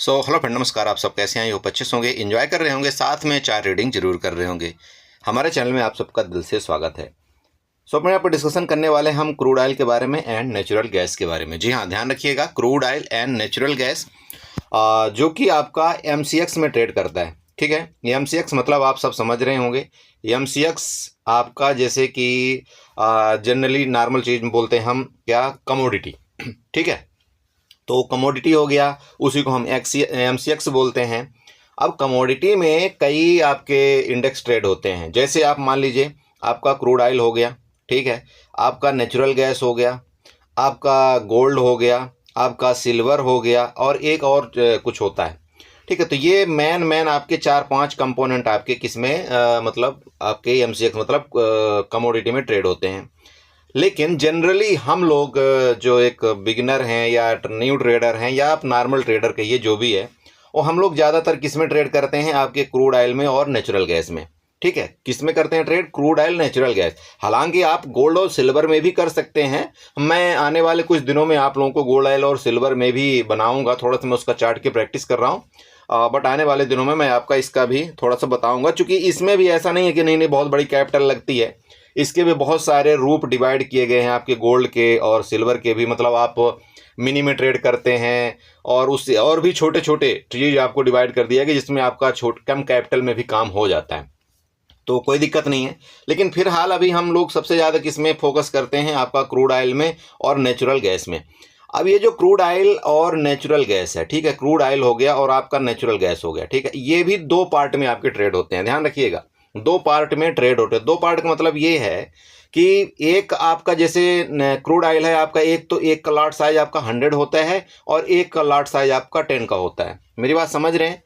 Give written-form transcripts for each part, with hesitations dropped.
Hello friend, नमस्कार। आप सब कैसे हैं? ये अच्छे होंगे, एंजॉय कर रहे होंगे, साथ में चाय रीडिंग जरूर कर रहे होंगे। हमारे चैनल में आप सबका दिल से स्वागत है। अपने यहाँ पर डिस्कशन करने वाले हम क्रूड ऑयल के बारे में एंड नेचुरल गैस के बारे में। जी हाँ, ध्यान रखिएगा, crude oil and natural gas जो कि आपका MCX में ट्रेड करता है। ठीक है, ये MCX मतलब आप सब समझ रहे होंगे। MCX आपका जैसे कि जनरली नॉर्मल चीज़ में बोलते हैं हम क्या, कमोडिटी। ठीक है, तो कमोडिटी हो गया, उसी को हम MCX बोलते हैं। अब कमोडिटी में कई आपके इंडेक्स ट्रेड होते हैं। जैसे आप मान लीजिए आपका क्रूड ऑयल हो गया, ठीक है, आपका नेचुरल गैस हो गया, आपका गोल्ड हो गया, आपका सिल्वर हो गया, और एक और कुछ होता है। ठीक है, तो ये मैन आपके 4-5 कंपोनेंट आपके किसमें मतलब आपके MCX मतलब कमोडिटी में ट्रेड होते हैं। लेकिन जनरली हम लोग जो एक बिगिनर हैं या न्यू ट्रेडर हैं या आप नॉर्मल ट्रेडर कहिए, जो भी है, वो हम लोग ज़्यादातर किस में ट्रेड करते हैं? आपके क्रूड ऑयल में और नेचुरल गैस में। ठीक है, किस में करते हैं trade? Crude oil, natural gas. हालांकि आप गोल्ड और सिल्वर में भी कर सकते हैं। मैं आने वाले कुछ दिनों में आप लोगों को गोल्ड ऑयल और सिल्वर में भी बनाऊंगा। थोड़ा सा मैं उसका चार्ट की प्रैक्टिस कर रहा हूँ, बट आने वाले दिनों में मैं आपका इसका भी थोड़ा सा बताऊंगा। क्योंकि इसमें भी ऐसा नहीं है कि नहीं बहुत बड़ी कैपिटल लगती है। इसके भी बहुत सारे रूप डिवाइड किए गए हैं आपके गोल्ड के और सिल्वर के भी। मतलब आप मिनी में ट्रेड करते हैं और उससे और भी छोटे छोटे चीज़ आपको डिवाइड कर दिया गया जिसमें आपका कम कैपिटल में भी काम हो जाता है, तो कोई दिक्कत नहीं है। लेकिन फिलहाल अभी हम लोग सबसे ज़्यादा किस में फोकस करते हैं? आपका क्रूड ऑयल में और नेचुरल गैस में। अब ये जो क्रूड ऑयल और नेचुरल गैस है, ठीक है, क्रूड ऑयल हो गया और आपका नेचुरल गैस हो गया, ठीक है, ये भी दो पार्ट में आपके ट्रेड होते हैं। ध्यान रखिएगा, दो पार्ट में ट्रेड होते हैं। दो पार्ट का मतलब ये है कि एक आपका जैसे क्रूड ऑयल है आपका, एक तो एक का लॉट साइज आपका 100 होता है और एक का लॉट साइज आपका 10 का होता है। मेरी बात समझ रहे हैं?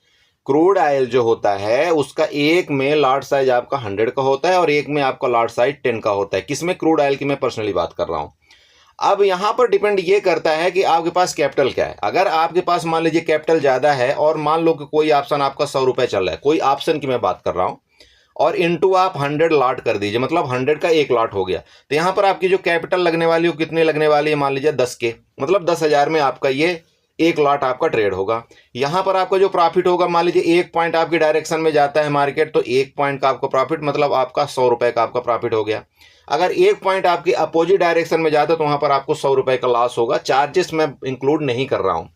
क्रूड ऑयल जो होता है उसका एक में लॉट साइज आपका 100 का होता है और एक में आपका लॉट साइज 10 का होता है। किसमें? क्रूड ऑयल की मैं पर्सनली बात कर रहा हूँ। अब यहाँ पर डिपेंड ये करता है कि आपके पास कैपिटल क्या है। अगर आपके पास मान लीजिए कैपिटल ज़्यादा है और मान लो कि कोई ऑप्शन आपका 100 रुपये चल रहा है, कोई ऑप्शन की मैं बात कर रहा हूँ, और इनटू आप 100 लॉट कर दीजिए, मतलब 100 का एक लॉट हो गया। तो यहाँ पर आपकी जो कैपिटल लगने वाली है वो कितने लगने वाली है? मान लीजिए 10 के, मतलब 10,000 में आपका ये एक लॉट आपका ट्रेड होगा। यहाँ पर आपका जो प्रॉफिट होगा, मान लीजिए 1 पॉइंट आपकी डायरेक्शन में जाता है मार्केट, तो 1 पॉइंट का आपका प्रॉफिट, मतलब आपका 100 रुपये का आपका प्रॉफिट हो गया। अगर 1 पॉइंट आपकी अपोजिट डायरेक्शन में जाता है तो वहाँ पर आपको 100 रुपये का लॉस होगा। चार्जेस मैं इंक्लूड नहीं कर रहा हूँ,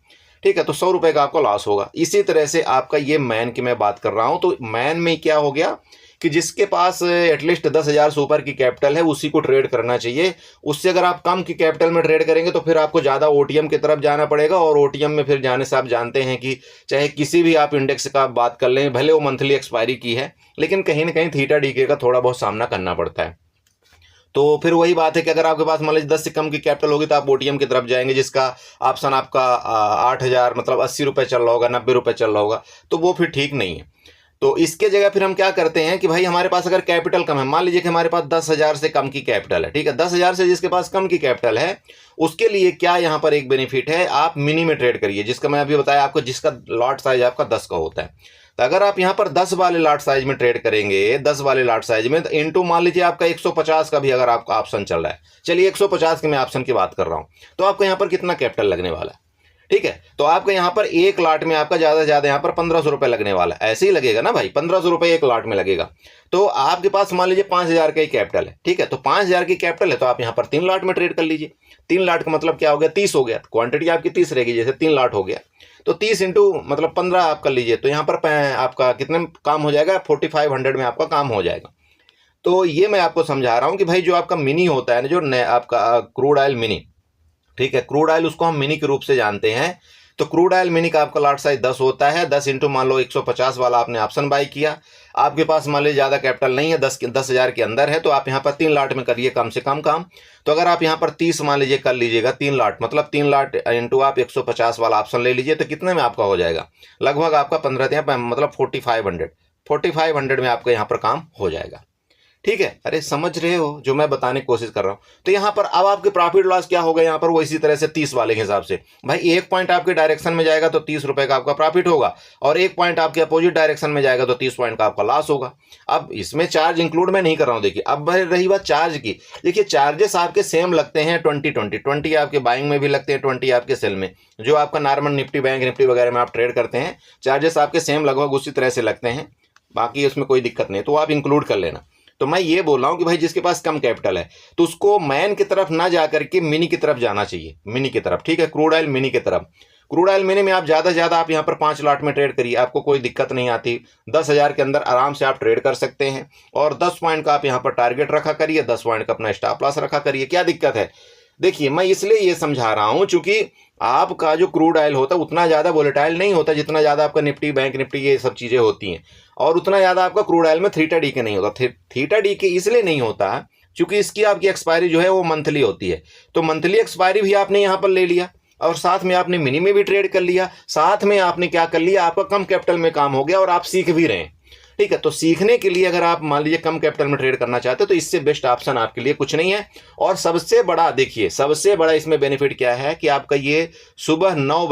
ठीक है, तो 100 रुपये का आपको लॉस होगा। इसी तरह से आपका ये मैन की मैं बात कर रहा हूँ, तो मैन में क्या हो गया कि जिसके पास एटलीस्ट 10,000 से ऊपर की कैपिटल है उसी को ट्रेड करना चाहिए। उससे अगर आप कम की कैपिटल में ट्रेड करेंगे तो फिर आपको ज़्यादा OTM की तरफ जाना पड़ेगा, और OTM में फिर जाने से आप जानते हैं कि चाहे किसी भी आप इंडेक्स का बात कर लें, भले वो मंथली एक्सपायरी की है, लेकिन कहीं ना कहीं थीटा डीके का थोड़ा बहुत सामना करना पड़ता है। तो फिर वही बात है कि अगर आपके पास मान लीजिए 10 से कम की कैपिटल होगी तो आप OTM की तरफ जाएंगे जिसका ऑप्शन आपका 8,000 मतलब 80 रुपये चल रहा होगा, 90 रुपये चल रहा होगा, तो वो फिर ठीक नहीं है। तो इसके जगह फिर हम क्या करते हैं कि भाई हमारे पास अगर कैपिटल कम है, मान लीजिए कि हमारे पास 10,000 से कम की कैपिटल है, ठीक है, 10,000 से जिसके पास कम की कैपिटल है उसके लिए क्या यहाँ पर एक बेनिफिट है, आप मिनी में ट्रेड करिए, जिसका मैं अभी बताया आपको, जिसका लॉट साइज आपका 10 का होता है। तो अगर आप यहाँ पर 10 वाले लॉट साइज में ट्रेड करेंगे, 10 वाले लॉट साइज में, तो इनटू मान लीजिए आपका 150 का भी अगर आपका ऑप्शन चल रहा है, चलिए 150 के मैं ऑप्शन की बात कर रहा हूँ, तो आपको यहाँ पर कितना कैपिटल लगने वाला है? ठीक है, तो आपका यहाँ पर एक लाट में आपका ज़्यादा से ज़्यादा यहाँ पर 1,500 रुपये लगने वाला है। ऐसे ही लगेगा ना भाई, 1,500 रुपये एक लाट में लगेगा। तो आपके पास मान लीजिए 5,000 का ही कैपिटल है, ठीक है, तो 5,000 की कैपिटल है तो आप यहाँ पर 3 लाट में ट्रेड कर लीजिए। 3 लाट का मतलब क्या हो गया? 30 हो गया। क्वांटिटी आपकी 30 रहेगी, जैसे 3 लाट हो गया तो 30 इंटू मतलब 15 आप कर लीजिए, तो यहाँ पर आपका कितने काम हो जाएगा? 4,500 में आपका काम हो जाएगा। तो ये मैं आपको समझा रहा हूँ कि भाई जो आपका मिनी होता है ना, जो आपका क्रूड ऑयल मिनी, ठीक है, क्रूड ऑयल उसको हम मिनी के रूप से जानते हैं। तो क्रूड ऑयल मिनी का आपका लॉट साइज 10 होता है। 10 इंटू मान लो 150 वाला आपने ऑप्शन बाई किया, आपके पास मान लीजिए ज़्यादा कैपिटल नहीं है, 10,000 के अंदर है, तो आप यहाँ पर 3 लाट में करिए कम से कम काम। तो अगर आप यहाँ पर 30 मान लीजिए कर लीजिएगा, 3 लाट मतलब 3 लाट इंटू आप 150 वाला ऑप्शन ले लीजिए, तो कितने में आपका हो जाएगा? लगभग आपका 15 मतलब 4,500 में आपका यहाँ पर काम हो जाएगा। ठीक है, अरे समझ रहे हो जो मैं बताने की कोशिश कर रहा हूं। तो यहां पर अब आपके प्रॉफिट लॉस क्या होगा, यहां पर वो इसी तरह से 30 वाले के हिसाब से, भाई 1 पॉइंट आपके डायरेक्शन में जाएगा तो 30 रुपए का आपका प्रॉफिट होगा, और 1 पॉइंट आपके अपोजिट डायरेक्शन में जाएगा तो 30 पॉइंट का आपका लॉस होगा। अब इसमें चार्ज इंक्लूड मैं नहीं कर रहा हूं। देखिए अब रही बात चार्ज की, देखिए चार्जेस आपके सेम लगते हैं 20 आपके बाइंग में भी लगते हैं, 20 आपके सेल में। जो आपका नॉर्मल निफ्टी बैंक निफ्टी वगैरह में आप ट्रेड करते हैं, चार्जेस आपके सेम लगभग उसी तरह से लगते हैं, बाकी उसमें कोई दिक्कत नहीं, तो आप इंक्लूड कर लेना। तो मैं ये बोल रहा हूं कि भाई जिसके पास कम कैपिटल है तो उसको मैन की तरफ ना जा करके मिनी की तरफ जाना चाहिए, मिनी की तरफ, ठीक है, क्रूड ऑयल मिनी की तरफ। क्रूड ऑयल मिनी में आप ज्यादा से ज्यादा आप यहां पर 5 लॉट में ट्रेड करिए, आपको कोई दिक्कत नहीं आती। 10,000 के अंदर आराम से आप ट्रेड कर सकते हैं, और 10 पॉइंट का आप यहां पर टारगेट रखा करिए, 10 पॉइंट का अपना स्टॉप लॉस रखा करिए, क्या दिक्कत है। देखिए मैं इसलिए ये समझा रहा हूं चूंकि आपका जो क्रूड ऑयल होता है उतना ज्यादा वोलेटाइल नहीं होता जितना ज्यादा आपका निफ्टी बैंक निफ्टी ये सब चीजें होती हैं, और उतना ज्यादा आपका क्रूड ऑयल में थीटा डी के नहीं होता। थीटा डी के इसलिए नहीं होता क्योंकि इसकी आपकी एक्सपायरी जो है वो मंथली होती है। तो मंथली एक्सपायरी भी आपने यहाँ पर ले लिया, और साथ में आपने मिनी में भी ट्रेड कर लिया, साथ में आपने क्या कर लिया, आपका कम कैपिटल में काम हो गया और आप सीख भी रहे हैं। ठीक है, तो सीखने के लिए अगर आप मान लीजिए कम कैपिटल में ट्रेड करना चाहते हैं तो इससे बेस्ट ऑप्शन आपके लिए कुछ नहीं है। और सबसे बड़ा देखिए, सबसे बड़ा इसमें बेनिफिट क्या है कि आपका ये सुबह 9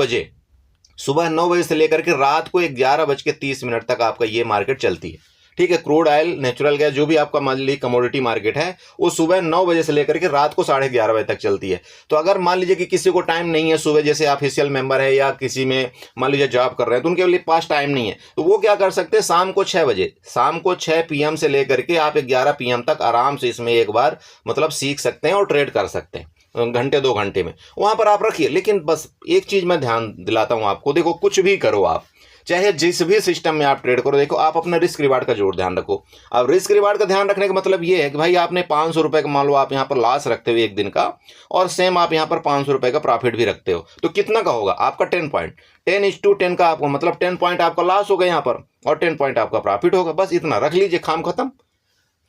बजे से लेकर के रात को 11:30 तक आपका ये मार्केट चलती है। ठीक है, क्रूड ऑयल नेचुरल गैस जो भी आपका मान लीजिए कमोडिटी मार्केट है वो सुबह 9 बजे से लेकर के रात को 11:30 तक चलती है। तो अगर मान लीजिए कि किसी को टाइम नहीं है सुबह, जैसे ऑफिशियल मेंबर है या किसी में मान लीजिए जॉब कर रहे हैं तो उनके लिए पास टाइम नहीं है, तो वो क्या कर सकते हैं, शाम को 6 बजे, शाम को 6 PM से लेकर के आप 11 PM तक आराम से इसमें एक बार मतलब सीख सकते हैं और ट्रेड कर सकते हैं, घंटे 2 घंटे में वहां पर आप रखिए। लेकिन बस एक चीज मैं ध्यान दिलाता हूं आपको, देखो कुछ भी करो आप, चाहे जिस भी सिस्टम में आप ट्रेड करो, देखो आप अपना रिस्क रिवार्ड का जोर ध्यान रखो। अब रिस्क रिवार्ड का ध्यान रखने का मतलब ये है कि भाई आपने 500 रुपए का मान लो आप यहाँ पर लॉस रखते हो एक दिन का, और सेम आप यहाँ पर 500 रुपए का प्रॉफिट भी रखते हो, तो कितना का होगा आपका 10 पॉइंट, 10:10 का आपको मतलब 10 पॉइंट आपका लॉस होगा यहाँ पर, और 10 पॉइंट आपका प्रॉफिट होगा, बस इतना रख लीजिए, काम खत्म।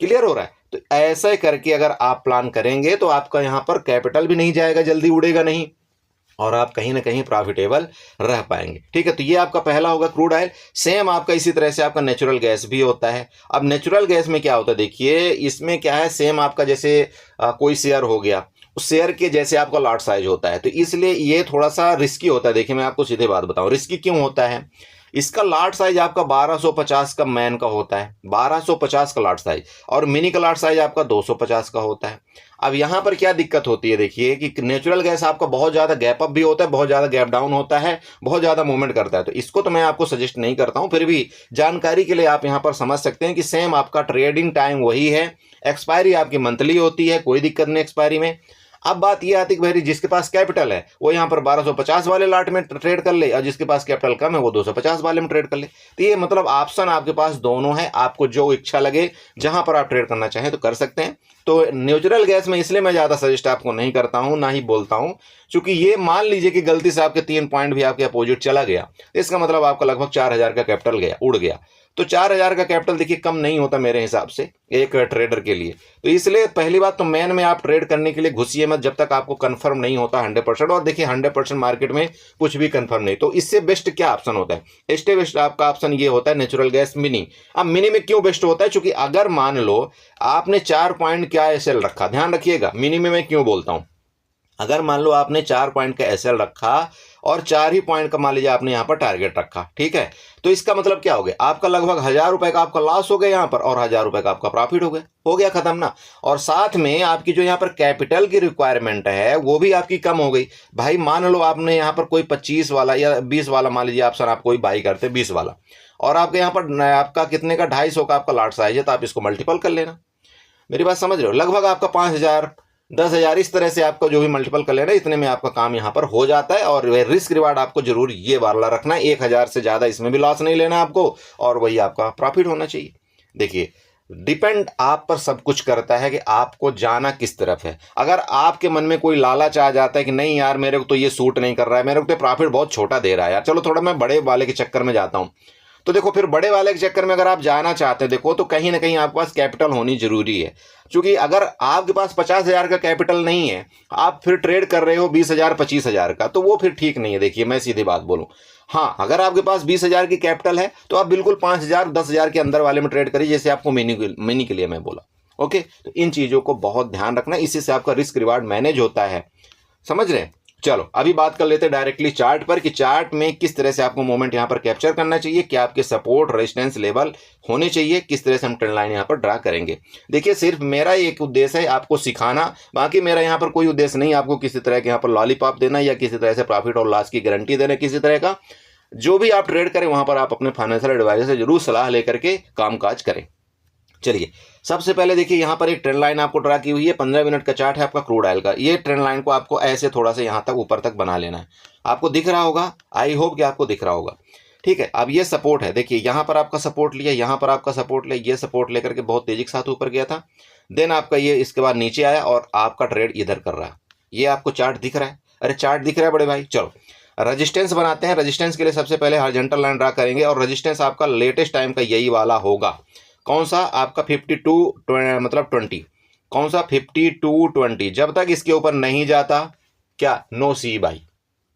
क्लियर हो रहा है। तो ऐसा करके अगर आप प्लान करेंगे तो आपका यहाँ पर कैपिटल भी नहीं जाएगा, जल्दी उड़ेगा नहीं, और आप कहीं ना कहीं प्रॉफिटेबल रह पाएंगे। ठीक है, तो ये आपका पहला होगा क्रूड ऑयल। सेम आपका इसी तरह से आपका नेचुरल गैस भी होता है। अब नेचुरल गैस में क्या होता है, देखिए इसमें क्या है, सेम आपका जैसे कोई शेयर हो गया, उस शेयर के जैसे आपका लॉट साइज होता है, तो इसलिए ये थोड़ा सा रिस्की होता है। देखिए मैं आपको सीधे बात बताऊं, रिस्की क्यों होता है, इसका लॉट साइज आपका 1250 का मैन का होता है, 1250 का लॉट साइज, और मिनी का लॉट साइज आपका 250 का होता है। अब यहां पर क्या दिक्कत होती है, देखिए कि नेचुरल गैस आपका बहुत ज्यादा गैप अप भी होता है, बहुत ज्यादा गैप डाउन होता है, बहुत ज्यादा मूवमेंट करता है, तो इसको तो मैं आपको सजेस्ट नहीं करता हूं, फिर भी जानकारी के लिए आप यहां पर समझ सकते हैं कि सेम आपका ट्रेडिंग टाइम वही है, एक्सपायरी आपकी मंथली होती है, कोई दिक्कत नहीं एक्सपायरी में। अब बात यह आती है कि भाई जिसके पास कैपिटल है वो यहाँ पर 1250 वाले लॉट में ट्रेड कर ले, और जिसके पास कैपिटल कम है वो 250 वाले में ट्रेड कर ले। तो ये मतलब ऑप्शन आपके पास दोनों है, आपको जो इच्छा लगे जहां पर आप ट्रेड करना चाहें तो कर सकते हैं। तो नेचुरल गैस में इसलिए मैं ज्यादा सजेस्ट आपको नहीं करता हूं, ना ही बोलता हूं, क्योंकि ये मान लीजिए कि गलती से आपके 3 पॉइंट भी आपके अपोजिट चला गया, इसका मतलब आपका लगभग 4000 का कैपिटल गया, उड़ गया। तो 4000 का कैपिटल देखिए कम नहीं होता मेरे हिसाब से एक ट्रेडर के लिए। तो इसलिए पहली बात तो मैन में आप ट्रेड करने के लिए घुसिए मत जब तक आपको कंफर्म नहीं होता 100%। और देखिए 100% मार्केट में कुछ भी कंफर्म नहीं, तो इससे बेस्ट क्या ऑप्शन होता है, इससे बेस्ट आपका ऑप्शन ये होता है नेचुरल गैस मिनी। अब मिनी में क्यों बेस्ट होता है, क्योंकि अगर मान लो आपने 4 पॉइंट क्या एसएल रखा, ध्यान रखिएगा मिनी में मैं क्यों बोलता हूं, अगर मान लो आपने 4 पॉइंट का एसएल रखा और 4 ही पॉइंट का मान लीजिए आपने यहाँ पर टारगेट रखा, ठीक है, तो इसका मतलब क्या हो गया, आपका लगभग 1000 रुपए का आपका लॉस हो गया यहाँ पर, और 1000 रुपए का आपका प्रॉफिट हो गया खत्म ना। और साथ में आपकी जो यहाँ पर कैपिटल की रिक्वायरमेंट है वो भी आपकी कम हो गई। भाई मान लो आपने यहाँ पर कोई 25 वाला या 20 वाला मान लीजिए ऑप्शन आप कोई बाई करते 20 वाला, और आपके यहाँ पर आपका कितने का 250 का आपका लॉट साइज है, तो आप इसको मल्टीपल कर लेना। मेरी बात समझ रहे हो, लगभग आपका 5000 10,000 इस तरह से आपका जो भी मल्टीपल कर लेना, इतने में आपका काम यहाँ पर हो जाता है। और रिस्क रिवार्ड आपको जरूर ये वाला रखना है, 1000 से ज्यादा इसमें भी लॉस नहीं लेना आपको, और वही आपका प्रॉफिट होना चाहिए। देखिए डिपेंड आप पर सब कुछ करता है कि आपको जाना किस तरफ है। अगर आपके मन में कोई लालच आ जाता है कि नहीं यार मेरे को तो ये सूट नहीं कर रहा है, मेरे को तो प्रॉफिट बहुत छोटा दे रहा है यार, चलो थोड़ा मैं बड़े वाले के चक्कर में जाता हूँ, तो देखो फिर बड़े वाले के चक्कर में अगर आप जाना चाहते हैं, देखो तो कहीं ना कहीं आपके पास कैपिटल होनी जरूरी है। क्योंकि अगर आपके पास 50,000 का कैपिटल नहीं है, आप फिर ट्रेड कर रहे हो 20,000 25,000 का, तो वो फिर ठीक नहीं है। देखिए मैं सीधी बात बोलूं, हाँ अगर आपके पास 20,000 की कैपिटल है तो आप बिल्कुल 5,000 10,000 के अंदर वाले में ट्रेड करिए, जैसे आपको मिनी के लिए मैं बोला, ओके, तो इन चीज़ों को बहुत ध्यान रखना, इसी से आपका रिस्क रिवार्ड मैनेज होता है, समझ रहे हैं। चलो अभी बात कर लेते हैं डायरेक्टली चार्ट पर कि चार्ट में किस तरह से आपको मोमेंट यहाँ पर कैप्चर करना चाहिए, क्या आपके सपोर्ट रेजिस्टेंस लेवल होने चाहिए, किस तरह से हम ट्रेंड लाइन यहाँ पर ड्रा करेंगे। देखिए सिर्फ मेरा एक उद्देश्य है आपको सिखाना, बाकी मेरा यहाँ पर कोई उद्देश्य नहीं आपको किसी तरह के यहाँ पर लॉलीपॉप देना या किसी तरह से प्रॉफिट और लॉस की गारंटी देना किसी तरह का। जो भी आप ट्रेड करें वहाँ पर आप अपने फाइनेंशियल एडवाइजर से जरूर सलाह लेकर के कामकाज करें। चलिए सबसे पहले देखिए यहाँ पर एक ट्रेंड लाइन आपको ड्रा की हुई है, 15 मिनट का चार्ट है आपका क्रूड ऑयल का। ये ट्रेंड लाइन को आपको ऐसे थोड़ा सा यहाँ तक ऊपर तक बना लेना है, आपको दिख रहा होगा, आई होप कि आपको दिख रहा होगा। ठीक है, अब ये सपोर्ट है, देखिए यहाँ पर आपका सपोर्ट लिया, यहाँ पर आपका सपोर्ट लिया, ये सपोर्ट लेकर के बहुत तेजी के साथ ऊपर गया था, देन आपका ये इसके बाद नीचे आया और आपका ट्रेड इधर कर रहा है। ये आपको चार्ट दिख रहा है, अरे चार्ट दिख रहा है बड़े भाई। चलो रेजिस्टेंस बनाते हैं। रेजिस्टेंस के लिए सबसे पहले हॉरिजॉन्टल लाइन ड्रा करेंगे और रेजिस्टेंस आपका लेटेस्ट टाइम का यही वाला होगा। कौन सा? आपका 52 मतलब 20। कौन सा? 52-20। जब तक इसके ऊपर नहीं जाता क्या नो सी भाई,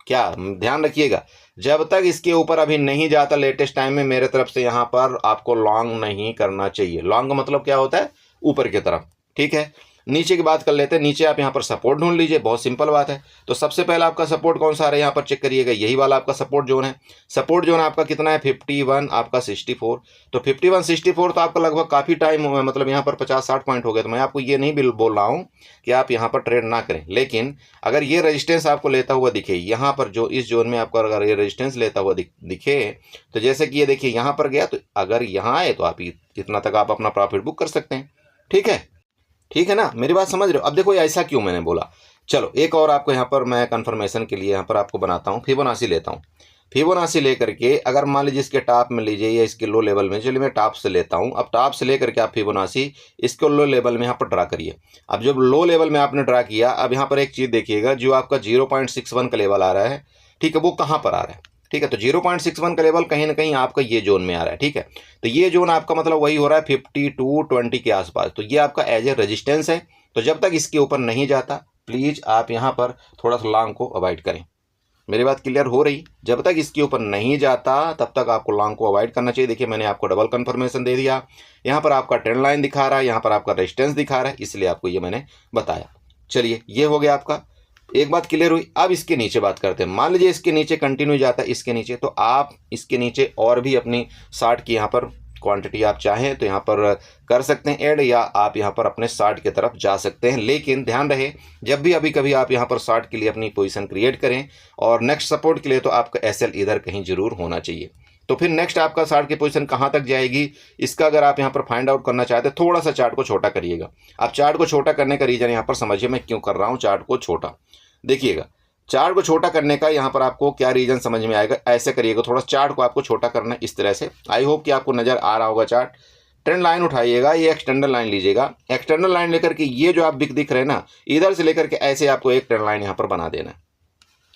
क्या ध्यान रखिएगा, जब तक इसके ऊपर अभी नहीं जाता लेटेस्ट टाइम में मेरे तरफ से यहाँ पर आपको लॉन्ग नहीं करना चाहिए। लॉन्ग का मतलब क्या होता है? ऊपर की तरफ। ठीक है, नीचे की बात कर लेते हैं। नीचे आप यहाँ पर सपोर्ट ढूंढ लीजिए, बहुत सिंपल बात है। तो सबसे पहला आपका सपोर्ट कौन सा आ रहा है यहाँ पर चेक करिएगा, यही वाला आपका सपोर्ट जोन है। सपोर्ट जोन आपका कितना है? 51 आपका 64। तो 51-64 तो आपका लगभग काफ़ी टाइम हुआ है, मतलब यहाँ पर 50-60 पॉइंट हो गए। तो मैं आपको ये नहीं बोल रहा हूँ कि आप यहाँ पर ट्रेड ना करें, लेकिन अगर ये रेजिस्टेंस आपको लेता हुआ दिखे यहाँ पर, जो इस जोन में आपको अगर ये रेजिस्टेंस लेता हुआ दिखे, तो जैसे कि ये देखिए यहाँ पर गया, तो अगर यहाँ आए तो आप इतना तक आप अपना प्रॉफिट बुक कर सकते हैं। ठीक है, ठीक है ना, मेरी बात समझ रहे हो। अब देखो ऐसा क्यों मैंने बोला। चलो एक और आपको यहाँ पर मैं कंफर्मेशन के लिए यहाँ पर आपको बनाता हूँ, फिबोनाची लेता हूँ। फिबोनाची लेकर के अगर मान लीजिए इसके टॉप में लीजिए या इसके लो लेवल में, चलिए मैं टॉप से लेता हूँ। अब टॉप से लेकर के आप फिबोनाची इसको लो लेवल में यहाँ पर ड्रा करिए। अब जब लो लेवल में आपने ड्रा किया, अब यहाँ पर एक चीज़ देखिएगा, जो आपका 0.61 का लेवल आ रहा है, ठीक है, वो कहाँ पर आ रहा है? ठीक है, तो 0.61 का लेवल कहीं ना कहीं आपका ये जोन में आ रहा है। ठीक है, तो ये जोन आपका मतलब वही हो रहा है 52-20 के आसपास। तो ये आपका एज ए रेजिस्टेंस है। तो जब तक इसके ऊपर नहीं जाता, प्लीज़ आप यहाँ पर थोड़ा सा लॉन्ग को अवॉइड करें। मेरी बात क्लियर हो रही? जब तक इसके ऊपर नहीं जाता तब तक आपको लॉन्ग को अवॉइड करना चाहिए। देखिए मैंने आपको डबल कंफर्मेशन दे दिया, यहाँ पर आपका ट्रेंड लाइन दिखा रहा है, यहाँ पर आपका रेजिस्टेंस दिखा रहा है, इसलिए आपको ये मैंने बताया। चलिए ये हो गया आपका, एक बात क्लियर हुई। अब इसके नीचे बात करते हैं। मान लीजिए इसके नीचे कंटिन्यू जाता है, इसके नीचे, तो आप इसके नीचे और भी अपनी 60 की यहाँ पर क्वांटिटी आप चाहें तो यहाँ पर कर सकते हैं ऐड, या आप यहाँ पर अपने 60 की तरफ जा सकते हैं। लेकिन ध्यान रहे, जब भी अभी कभी आप यहाँ पर 60 के लिए अपनी पोजीशन क्रिएट करें और नेक्स्ट सपोर्ट के लिए, तो आपका एसएल इधर कहीं जरूर होना चाहिए। तो फिर नेक्स्ट आपका 60 की पोजीशन कहाँ तक जाएगी, इसका अगर आप यहाँ पर फाइंड आउट करना चाहते हैं, थोड़ा सा चार्ट को छोटा करिएगा। अब चार्ट को छोटा करने का रीज़न यहाँ पर समझिए मैं क्यों कर रहा हूँ चार्ट को छोटा। देखिएगा चार्ट को छोटा करने का यहाँ पर आपको क्या रीजन समझ में आएगा, ऐसे करिएगा, थोड़ा चार्ट को आपको छोटा करना है इस तरह से। आई होप कि आपको नज़र आ रहा होगा चार्ट। ट्रेंड लाइन उठाइएगा, ये एक्सटेंडर लाइन लीजिएगा। एक्सटेंडर लाइन लेकर के ये जो आप दिख रहे हैं ना, इधर से लेकर के ऐसे आपको एक ट्रेंड लाइन यहाँ पर बना देना है।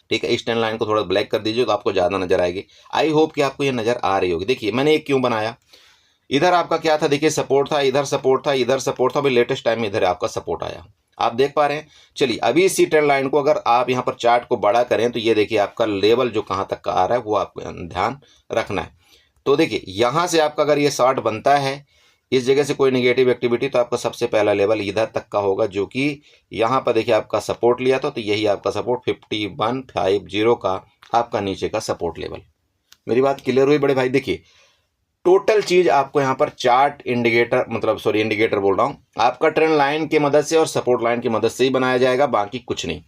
ठीक है, इस ट्रेंड लाइन को थोड़ा ब्लैक कर दीजिए तो आपको ज़्यादा नजर आएगी। आई होप कि आपको ये नज़र आ रही होगी। देखिए मैंने एक क्यों बनाया, इधर आपका क्या था, देखिए सपोर्ट था, इधर सपोर्ट था, इधर सपोर्ट था, अभी लेटेस्ट टाइम में इधर आपका सपोर्ट आया, आप देख पा रहे हैं। चलिए अभी इसी ट्रेंड लाइन को अगर आप यहाँ पर चार्ट को बड़ा करें, तो ये देखिए आपका लेवल जो कहाँ तक का आ रहा है वो आपको ध्यान रखना है। तो देखिए यहाँ से आपका अगर ये 60 बनता है, इस जगह से कोई नेगेटिव एक्टिविटी, तो आपका सबसे पहला लेवल इधर तक का होगा, जो कि यहाँ पर देखिए आपका सपोर्ट लिया था, तो यही आपका सपोर्ट 5150 का आपका नीचे का सपोर्ट लेवल। मेरी बात क्लियर हुई बड़े भाई? देखिए टोटल चीज आपको यहाँ पर चार्ट इंडिकेटर, मतलब सॉरी इंडिकेटर बोल रहा हूँ, आपका ट्रेंड लाइन की मदद से और सपोर्ट लाइन की मदद से ही बनाया जाएगा, बाकी कुछ नहीं।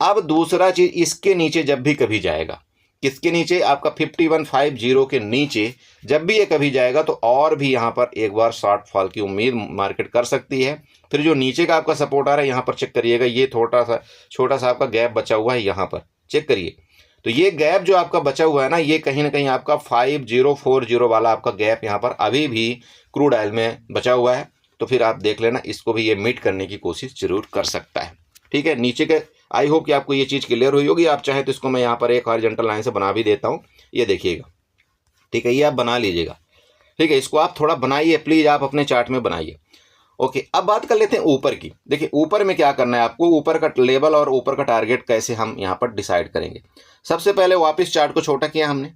अब दूसरा चीज, इसके नीचे जब भी कभी जाएगा, किसके नीचे? आपका 5150 के नीचे जब भी ये कभी जाएगा, तो और भी यहाँ पर एक बार शॉर्ट फॉल की उम्मीद मार्केट कर सकती है। फिर जो नीचे का आपका सपोर्ट आ रहा है यहाँ पर चेक करिएगा, ये छोटा सा आपका गैप बचा हुआ है, यहाँ पर चेक करिए। तो ये गैप जो आपका बचा हुआ है ना, ये कहीं ना कहीं आपका 5040 वाला आपका गैप यहाँ पर अभी भी क्रूड ऑयल में बचा हुआ है। तो फिर आप देख लेना, इसको भी ये मीट करने की कोशिश जरूर कर सकता है। ठीक है, नीचे के आई होप कि आपको ये चीज़ क्लियर हुई होगी। आप चाहे तो इसको मैं यहाँ पर एक हॉरिजॉन्टल लाइन से बना भी देता हूँ, ये देखिएगा। ठीक है, ये आप बना लीजिएगा। ठीक है, इसको आप थोड़ा बनाइए प्लीज़, आप अपने चार्ट में बनाइए। ओके, अब बात कर लेते हैं ऊपर की। देखिए ऊपर में क्या करना है आपको, ऊपर का लेवल और ऊपर का टारगेट कैसे हम यहाँ पर डिसाइड करेंगे। सबसे पहले वापस चार्ट को छोटा किया हमने,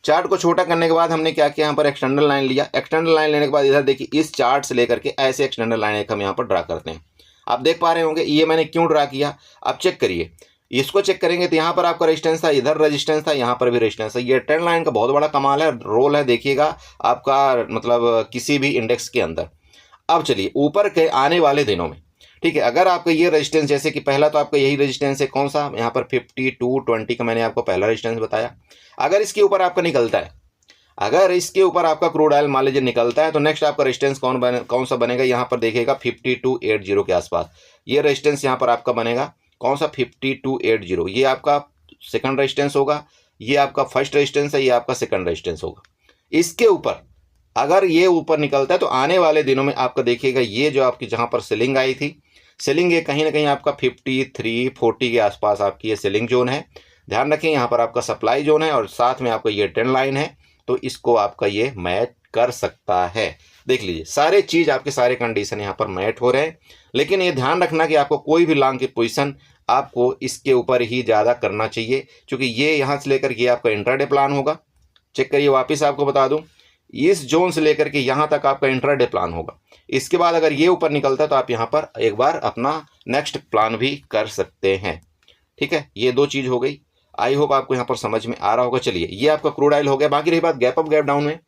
चार्ट को छोटा करने के बाद हमने क्या किया, यहाँ पर एक्सटर्नल लाइन लिया। एक्सटर्नल लाइन लेने के बाद इधर देखिए इस चार्ट से लेकर के ऐसे एक्सटर्नल लाइन एक हम यहाँ पर ड्रा करते हैं। आप देख पा रहे होंगे ये मैंने क्यों ड्रा किया। अब चेक करिए, इसको चेक करेंगे तो यहाँ पर आपका रेजिस्टेंस था, इधर रेजिस्टेंस था, यहाँ पर भी रेजिस्टेंस है। ये ट्रेंड लाइन का बहुत बड़ा कमाल है, रोल है, देखिएगा आपका मतलब किसी भी इंडेक्स के अंदर। अब चलिए ऊपर के आने वाले दिनों में, ठीक है, अगर आपका ये रेजिस्टेंस, जैसे कि पहला तो आपका यही रेजिस्टेंस है, कौन सा, यहाँ पर 5220 का मैंने आपको पहला रेजिस्टेंस बताया। अगर इसके ऊपर आपका निकलता है, अगर इसके ऊपर आपका क्रूड ऑयल मान लीजिए निकलता है, तो नेक्स्ट आपका रेजिस्टेंस कौन सा बनेगा, यहाँ पर देखिएगा 5280 के आसपास ये रेजिस्टेंस यहाँ पर आपका बनेगा। कौन सा, 5280, ये आपका सेकंड रेजिस्टेंस होगा, ये आपका फर्स्ट रेजिस्टेंस है, ये आपका सेकंड रेजिस्टेंस होगा। इसके ऊपर अगर ये ऊपर निकलता है तो आने वाले दिनों में आपका देखिएगा ये जो आपकी जहाँ पर सेलिंग आई थी, सेलिंग ये कहीं ना कहीं आपका 5340 के आसपास आपकी ये सेलिंग जोन है। ध्यान रखें यहाँ पर आपका सप्लाई जोन है और साथ में आपका ये ट्रेंड लाइन है, तो इसको आपका ये मैच कर सकता है। देख लीजिए सारे चीज़ आपके सारे कंडीशन यहाँ पर मैच हो रहे हैं, लेकिन ये ध्यान रखना कि आपको कोई भी लॉन्ग की पोजीशन आपको इसके ऊपर ही ज़्यादा करना चाहिए, क्योंकि ये यहाँ से लेकर ये आपका इंट्राडे प्लान होगा। चेक करिए, वापस आपको बता दूँ, इस जोन से लेकर के यहाँ तक आपका इंट्राडे प्लान होगा। इसके बाद अगर ये ऊपर निकलता है तो आप यहाँ पर एक बार अपना नेक्स्ट प्लान भी कर सकते हैं। ठीक है, ये दो चीज़ हो गई। आई होप आपको यहाँ पर समझ में आ रहा होगा। चलिए ये आपका क्रूड ऑयल हो गया। बाकी रही बात गैप अप गैप डाउन में,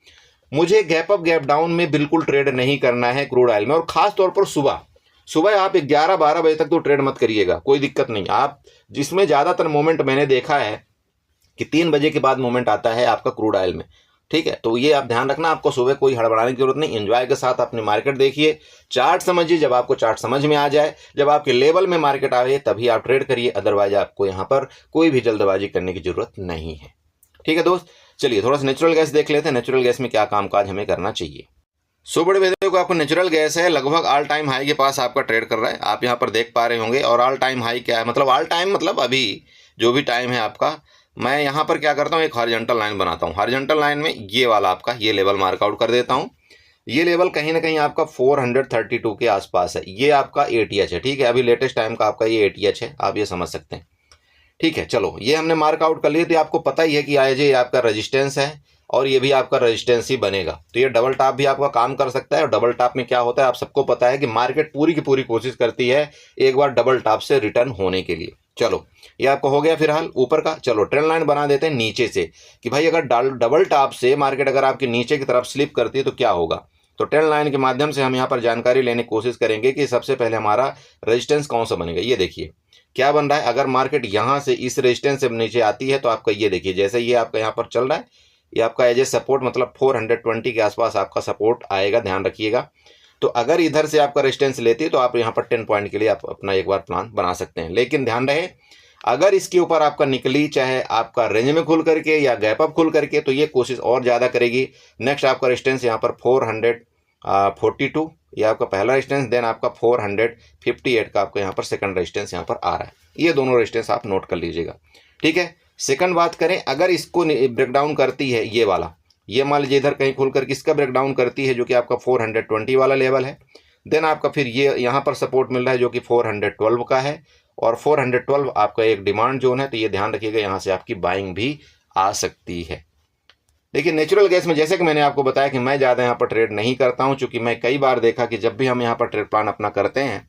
मुझे गैप अप गैप डाउन में बिल्कुल ट्रेड नहीं करना है क्रूड ऑयल में, और खास तौर पर सुबह सुबह आप 11-12 बजे तक तो ट्रेड मत करिएगा, कोई दिक्कत नहीं। आप जिसमें ज़्यादातर मोमेंट मैंने देखा है कि 3 बजे के बाद मोमेंट आता है आपका क्रूड ऑयल में। ठीक है, तो ये आप ध्यान रखना, आपको सुबह कोई हड़बड़ाने की जरूरत नहीं, एंजॉय के साथ अपनी मार्केट देखिए, चार्ट समझिए। जब आपको चार्ट समझ में आ जाए, जब आपके लेवल में मार्केट आए, तभी आप ट्रेड करिए, अदरवाइज आपको यहाँ पर कोई भी जल्दबाजी करने की जरूरत नहीं है। ठीक है दोस्त, चलिए थोड़ा सा नेचुरल गैस देख लेते हैं, नेचुरल गैस में क्या कामकाज हमें करना चाहिए। सो बड़े भैया को आपको नेचुरल गैस है, लगभग ऑल टाइम हाई के पास आपका ट्रेड कर रहा है, आप यहाँ पर देख पा रहे होंगे। और ऑल टाइम हाई क्या है, मतलब ऑल टाइम मतलब अभी जो भी टाइम है आपका, मैं यहाँ पर क्या करता हूँ, एक हॉरिजॉन्टल लाइन बनाता हूँ। हॉरिजॉन्टल लाइन में ये वाला आपका ये लेवल मार्कआउट कर देता हूँ। ये लेवल कहीं ना कहीं आपका 432 के आसपास है, ये आपका ATH है। ठीक है, अभी लेटेस्ट टाइम का आपका ये ATH है, आप ये समझ सकते हैं। ठीक है, चलो ये हमने मार्कआउट कर लिए, तो आपको पता ही है कि ये आपका रेजिस्टेंस है और ये भी आपका रेजिस्टेंस ही बनेगा। तो ये डबल टॉप भी आपका काम कर सकता है। और डबल टॉप में क्या होता है, आप सबको पता है कि मार्केट पूरी की पूरी कोशिश करती है एक बार डबल टॉप से रिटर्न होने के लिए। चलो ये आपको हो गया फिलहाल ऊपर का। चलो ट्रेंड लाइन बना देते हैं नीचे से, कि भाई अगर डबल टॉप से मार्केट अगर आपकी नीचे की तरफ स्लिप करती है तो क्या होगा। तो ट्रेंड लाइन के माध्यम से हम यहाँ पर जानकारी लेने की कोशिश करेंगे कि सबसे पहले हमारा रेजिस्टेंस कौन सा बनेगा। ये देखिए क्या बन रहा है, अगर मार्केट यहाँ से इस रेजिस्टेंस से नीचे आती है तो आपका ये देखिए, जैसे ये आपका यहाँ पर चल रहा है, ये आपका एज ए सपोर्ट मतलब 420 के आसपास आपका सपोर्ट आएगा, ध्यान रखिएगा। तो अगर इधर से आपका रेजिस्टेंस लेती है तो आप यहाँ पर 10 पॉइंट के लिए आप अपना एक बार प्लान बना सकते हैं। लेकिन ध्यान रहे, अगर इसके ऊपर आपका निकली, चाहे आपका रेंज में खुल करके या गैप अप खुल करके, तो ये कोशिश और ज़्यादा करेगी। नेक्स्ट आपका रेजिस्टेंस यहाँ पर 442 ये आपका पहला रेजिस्टेंस, देन आपका 458 का आपका यहाँ पर सेकंड रेजिस्टेंस यहाँ पर आ रहा है। ये दोनों रेजिस्टेंस आप नोट कर लीजिएगा। ठीक है, सेकंड बात करें, अगर इसको ब्रेकडाउन करती है ये वाला, ये मान लीजिए इधर कहीं खुल करके इसका ब्रेकडाउन करती है जो कि आपका 420 वाला लेवल है, देन आपका फिर ये यहाँ पर सपोर्ट मिल रहा है जो कि 412 का है, और 412 आपका एक डिमांड जोन है। तो ये ध्यान रखिएगा, यहाँ से आपकी बाइंग भी आ सकती है। देखिए नेचुरल गैस में जैसे कि मैंने आपको बताया कि मैं ज़्यादा यहाँ पर ट्रेड नहीं करता हूँ, चूँकि मैं कई बार देखा कि जब भी हम यहाँ पर ट्रेड प्लान अपना करते हैं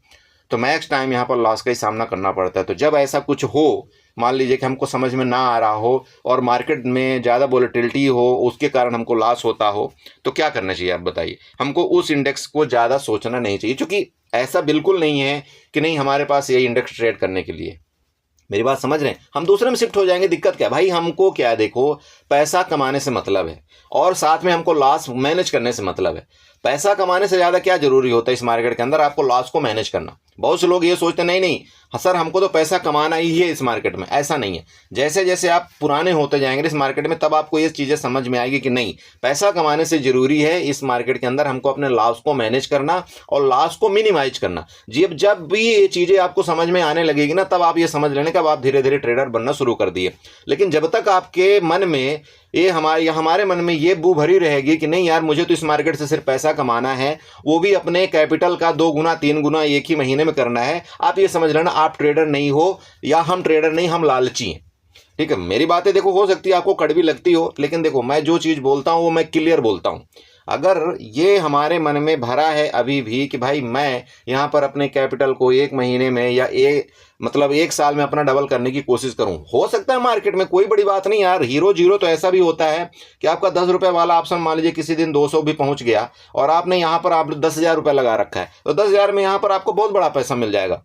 तो मैक्स टाइम यहाँ पर लॉस का ही सामना करना पड़ता है। तो जब ऐसा कुछ हो, मान लीजिए कि हमको समझ में ना आ रहा हो और मार्केट में ज़्यादा वोलेटिलिटी हो, उसके कारण हमको लॉस होता हो, तो क्या करना चाहिए आप बताइए। हमको उस इंडेक्स को ज़्यादा सोचना नहीं चाहिए, क्योंकि ऐसा बिल्कुल नहीं है कि नहीं हमारे पास ये इंडेक्स ट्रेड करने के लिए। मेरी बात समझ रहे हैं, हम दूसरे में शिफ्ट हो जाएंगे, दिक्कत क्या भाई, हमको क्या देखो, पैसा कमाने से मतलब है और साथ में हमको लॉस मैनेज करने से मतलब है। पैसा कमाने से ज़्यादा क्या जरूरी होता है इस मार्केट के अंदर, आपको लॉस को मैनेज करना। बहुत से लोग ये सोचते नहीं नहीं सर हमको तो पैसा कमाना ही है इस मार्केट में, ऐसा नहीं है। जैसे जैसे आप पुराने होते जाएंगे इस मार्केट में, तब आपको ये चीज़ें समझ में आएगी कि नहीं, पैसा कमाने से ज़रूरी है इस मार्केट के अंदर हमको अपने लॉस को मैनेज करना और लॉस को मिनिमाइज करना। जब भी ये चीज़ें आपको समझ में आने लगेगी ना, तब आप ये समझ लेने का आप धीरे धीरे ट्रेडर बनना शुरू कर दिए। लेकिन जब तक आपके मन में ये हमारे मन में ये बू भरी रहेगी कि नहीं यार मुझे तो इस मार्केट से सिर्फ पैसा कमाना है, वो भी अपने कैपिटल का 2 गुना 3 गुना एक ही महीने में करना है, आप ये समझ लेना आप ट्रेडर नहीं हो, या हम ट्रेडर नहीं, हम लालची हैं। ठीक है, मेरी बातें देखो हो सकती है आपको कड़वी लगती हो, लेकिन देखो मैं जो चीज़ बोलता हूँ वो मैं क्लियर बोलता हूँ। अगर ये हमारे मन में भरा है अभी भी कि भाई मैं यहाँ पर अपने कैपिटल को 1 महीने में या मतलब 1 साल में अपना डबल करने की कोशिश करूँ, हो सकता है मार्केट में, कोई बड़ी बात नहीं यार। हीरो जीरो तो ऐसा भी होता है कि आपका 10 रुपये वाला ऑप्शन मान लीजिए किसी दिन 200 भी पहुँच गया और आपने यहाँ पर आप 10,000 रुपये लगा रखा है, तो 10,000 में यहाँ पर आपको बहुत बड़ा पैसा मिल जाएगा।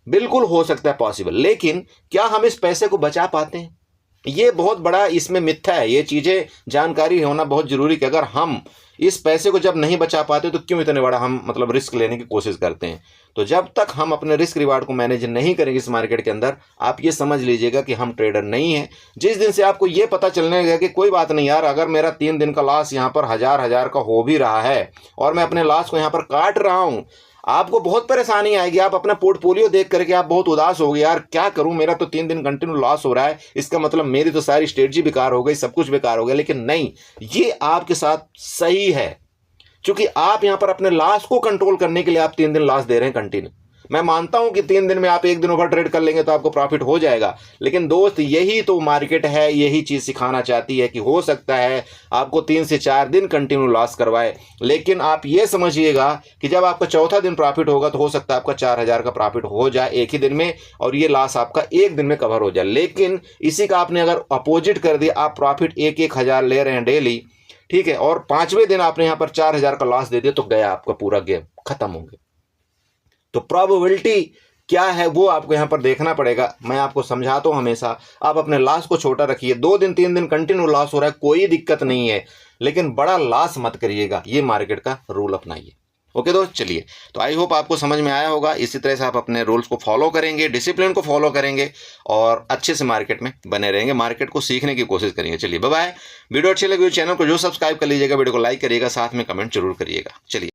बिल्कुल हो सकता है पॉसिबल, लेकिन क्या हम इस पैसे को बचा पाते हैं? ये बहुत बड़ा इसमें मिथ्या है। ये चीज़ें जानकारी होना बहुत ज़रूरी कि अगर हम इस पैसे को जब नहीं बचा पाते तो क्यों इतने बड़ा हम मतलब रिस्क लेने की कोशिश करते हैं। तो जब तक हम अपने रिस्क रिवार्ड को मैनेज नहीं करेंगे इस मार्केट के अंदर, आप ये समझ लीजिएगा कि हम ट्रेडर नहीं हैं। जिस दिन से आपको ये पता चलने लगा कि कोई बात नहीं यार, अगर मेरा 3 दिन का लॉस यहाँ पर हज़ार का हो भी रहा है और मैं अपने लॉस को यहाँ पर काट रहा हूँ, आपको बहुत परेशानी आएगी। आप अपना पोर्टफोलियो देख करके आप बहुत उदास हो गए, यार क्या करूं, मेरा तो 3 दिन कंटिन्यू लॉस हो रहा है, इसका मतलब मेरी तो सारी स्ट्रेटजी बेकार हो गई, सब कुछ बेकार हो गया। लेकिन नहीं, ये आपके साथ सही है, क्योंकि आप यहां पर अपने लॉस को कंट्रोल करने के लिए आप 3 दिन लॉस दे रहे हैं कंटिन्यू। मैं मानता हूं कि 3 दिन में आप 1 दिन ओवर ट्रेड कर लेंगे तो आपको प्रॉफिट हो जाएगा, लेकिन दोस्त यही तो मार्केट है, यही चीज़ सिखाना चाहती है कि हो सकता है आपको 3 से 4 दिन कंटिन्यू लॉस करवाए, लेकिन आप ये समझिएगा कि जब आपका चौथा दिन प्रॉफिट होगा तो हो सकता है आपका 4,000 का प्रॉफिट हो जाए एक ही दिन में और ये लॉस आपका 1 दिन में कवर हो जाए। लेकिन इसी का आपने अगर अपोजिट कर दिया, आप प्रॉफिट 1-1 हज़ार ले रहे हैं डेली, ठीक है, और 5वें दिन आपने यहाँ पर 4,000 का लॉस दे दिया, तो गया आपका पूरा गेम, खत्म हो गया। तो प्रोबेबिलिटी क्या है वो आपको यहाँ पर देखना पड़ेगा। मैं आपको समझाता हूँ हमेशा, आप अपने लॉस को छोटा रखिए। 2 दिन 3 दिन कंटिन्यू लॉस हो रहा है, कोई दिक्कत नहीं है, लेकिन बड़ा लॉस मत करिएगा। ये मार्केट का रूल अपनाइए। ओके दोस्त, चलिए, तो आई होप आपको समझ में आया होगा। इसी तरह से आप अपने रूल्स को फॉलो करेंगे, डिसिप्लिन को फॉलो करेंगे और अच्छे से मार्केट में बने रहेंगे, मार्केट को सीखने की कोशिश करेंगे। चलिए बाय बाय। वीडियो अच्छी लगी चैनल को जो सब्सक्राइब कर लीजिएगा, वीडियो को लाइक करिएगा, साथ में कमेंट जरूर करिएगा। चलिए।